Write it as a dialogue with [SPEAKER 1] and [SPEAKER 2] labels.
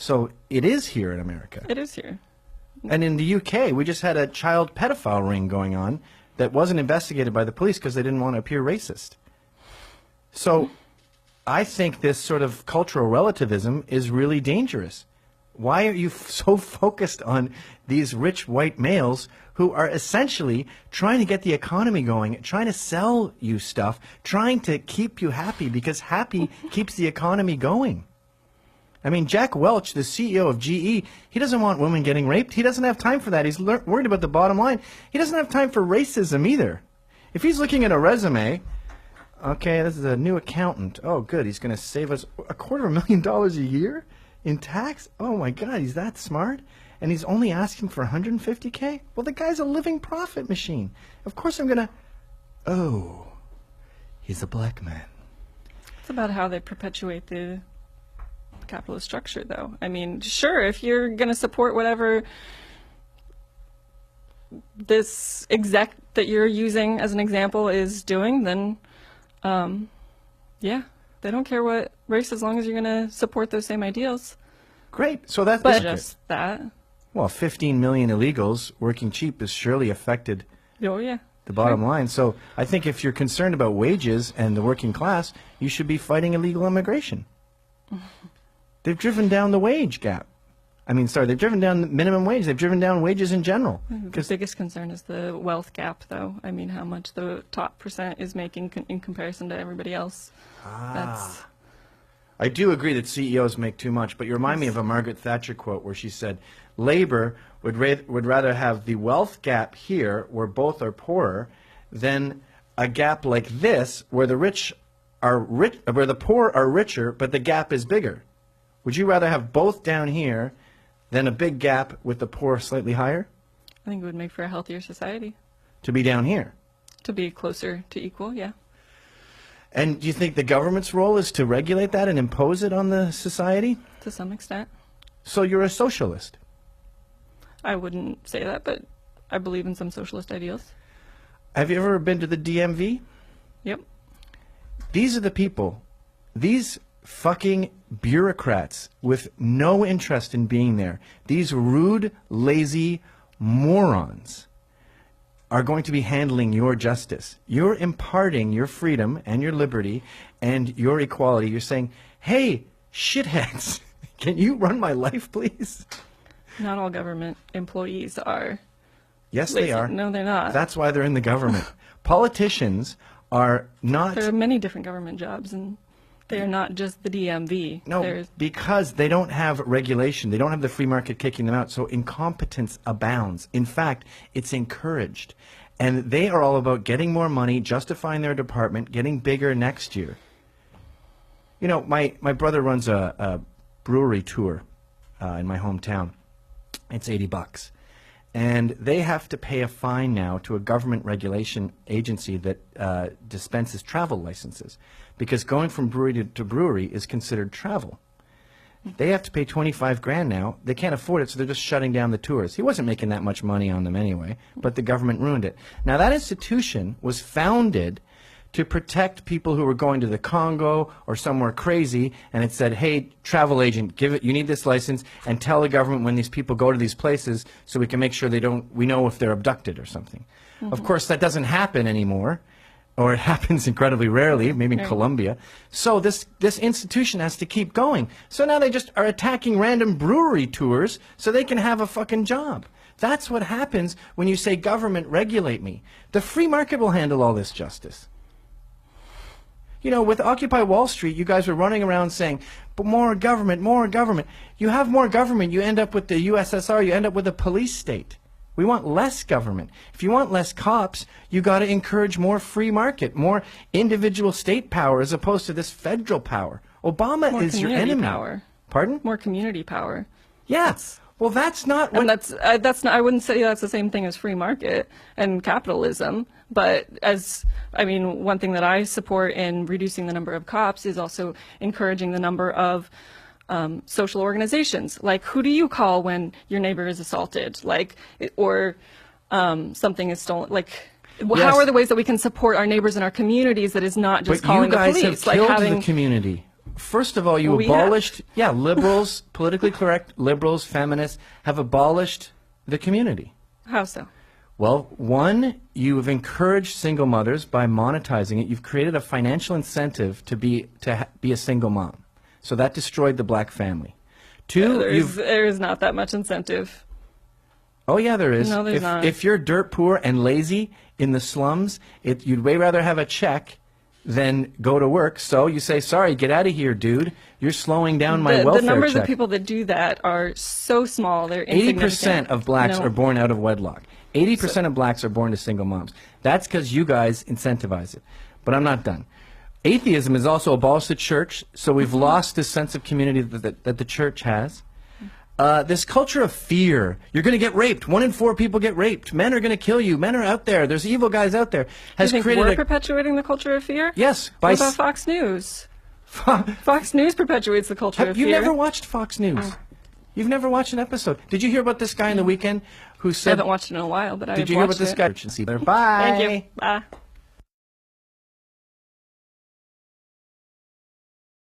[SPEAKER 1] So it is here in America.
[SPEAKER 2] It is here.
[SPEAKER 1] And in the UK, we just had a child pedophile ring going on that wasn't investigated by the police because they didn't want to appear racist. So I think this sort of cultural relativism is really dangerous. Why are you so focused on these rich white males who are essentially trying to get the economy going, trying to sell you stuff, trying to keep you happy because happy keeps the economy going? I mean, Jack Welch, the CEO of GE, he doesn't want women getting raped. He doesn't have time for that. He's worried about the bottom line. He doesn't have time for racism either. If he's looking at a resume, okay, this is a new accountant. Oh, good. He's going to save us $250,000 a year in tax? Oh, my God, he's that smart? And he's only asking for $150K? Well, the guy's a living profit machine. Of course I'm going to... Oh, he's a black man.
[SPEAKER 2] It's about how they perpetuate the capitalist structure, though. I mean, sure, if you're going to support whatever this exec that you're using as an example is doing, then yeah, they don't care what race as long as you're going to support those same ideals.
[SPEAKER 1] Great. So that's
[SPEAKER 2] just that.
[SPEAKER 1] Well, 15 million illegals working cheap has surely affected
[SPEAKER 2] the
[SPEAKER 1] bottom line. So I think if you're concerned about wages and the working class, you should be fighting illegal immigration. They've driven down the wage gap. I mean, sorry, they've driven down the minimum wage. They've driven down wages in general.
[SPEAKER 2] The biggest concern is the wealth gap, though. I mean, how much the top percent is making in comparison to everybody else. That's...
[SPEAKER 1] I do agree that CEOs make too much, but you remind me of a Margaret Thatcher quote where she said, labor would rather have the wealth gap here, where both are poorer, than a gap like this, where the rich are rich, where the poor are richer, but the gap is bigger. Would you rather have both down here than a big gap with the poor slightly higher?
[SPEAKER 2] I think it would make for a healthier society.
[SPEAKER 1] To be down here?
[SPEAKER 2] To be closer to equal, yeah.
[SPEAKER 1] And do you think the government's role is to regulate that and impose it on the society?
[SPEAKER 2] To some extent.
[SPEAKER 1] So you're a socialist?
[SPEAKER 2] I wouldn't say that, but I believe in some socialist ideals.
[SPEAKER 1] Have you ever been to the DMV?
[SPEAKER 2] Yep.
[SPEAKER 1] These are the people, these fucking bureaucrats with no interest in being there, these rude, lazy morons are going to be handling your justice. You're imparting your freedom and your liberty and your equality. You're saying, hey, shitheads, can you run my life, please?
[SPEAKER 2] Not all government employees are.
[SPEAKER 1] Yes,
[SPEAKER 2] lazy.
[SPEAKER 1] they are.
[SPEAKER 2] No, they're not.
[SPEAKER 1] That's why they're in the government. Politicians are not...
[SPEAKER 2] There are many different government jobs, and they are not just the DMV.
[SPEAKER 1] No, because they don't have regulation. They don't have the free market kicking them out, so incompetence abounds. In fact, it's encouraged. And they are all about getting more money, justifying their department, getting bigger next year. You know, my brother runs a brewery tour in my hometown. It's $80. And they have to pay a fine now to a government regulation agency that dispenses travel licenses, because going from brewery to brewery is considered travel. They have to pay 25 grand now. They can't afford it, so they're just shutting down the tours. He wasn't making that much money on them anyway, but the government ruined it. Now, that institution was founded to protect people who were going to the Congo or somewhere crazy, and it said, hey, travel agent, you need this license, and tell the government when these people go to these places so we can make sure we know if they're abducted or something. Mm-hmm. Of course, that doesn't happen anymore, or it happens incredibly rarely, maybe in Colombia. So this institution has to keep going. So now they just are attacking random brewery tours so they can have a fucking job. That's what happens when you say, government, regulate me. The free market will handle all this justice. You know, with Occupy Wall Street, you guys were running around saying, but more government, more government. You have more government, you end up with the USSR, you end up with a police state. We want less government. If you want less cops, you got to encourage more free market, more individual state power as opposed to this federal power. Obama
[SPEAKER 2] more
[SPEAKER 1] is your enemy.
[SPEAKER 2] Power.
[SPEAKER 1] Pardon?
[SPEAKER 2] More community power.
[SPEAKER 1] Yes. Well, that's not what...
[SPEAKER 2] And that's not, I wouldn't say that's the same thing as free market and capitalism. But I mean, one thing that I support in reducing the number of cops is also encouraging the number of social organizations. Like, who do you call when your neighbor is assaulted? Like, or something is stolen? Like,
[SPEAKER 1] yes.
[SPEAKER 2] How are the ways that we can support our neighbors in our communities that is not just calling the police?
[SPEAKER 1] But you guys have killed the community. First of all, you
[SPEAKER 2] We have.
[SPEAKER 1] abolished, liberals, politically correct liberals, feminists have abolished the community.
[SPEAKER 2] How so?
[SPEAKER 1] Well, one, you've encouraged single mothers by monetizing it. You've created a financial incentive to be a single mom. So that destroyed the black family. Two,
[SPEAKER 2] there is not that much incentive.
[SPEAKER 1] Oh, yeah, there is.
[SPEAKER 2] No, there's not.
[SPEAKER 1] If you're dirt poor and lazy in the slums, you'd way rather have a check than go to work. So you say, sorry, get out of here, dude. You're slowing down my welfare check.
[SPEAKER 2] The numbers of people that do that are so small. They're insignificant.
[SPEAKER 1] 80% of blacks are born out of wedlock. 80% of blacks are born to single moms. That's because you guys incentivize it. But I'm not done. Atheism has also abolished the church, so we've lost this sense of community that the church has. This culture of fear. You're going to get raped. 1 in 4 people get raped. Men are going to kill you. Men are out there. There's evil guys out there. Has
[SPEAKER 2] you think
[SPEAKER 1] created
[SPEAKER 2] we're perpetuating the culture of fear?
[SPEAKER 1] Yes.
[SPEAKER 2] What about Fox News? Fox News perpetuates the culture of fear.
[SPEAKER 1] You never watched Fox News? You've never watched an episode. Did you hear about this guy in the weekend who said...
[SPEAKER 2] I haven't watched it in a while, but I
[SPEAKER 1] Did you hear about this guy? Bye.
[SPEAKER 2] Thank you. Bye.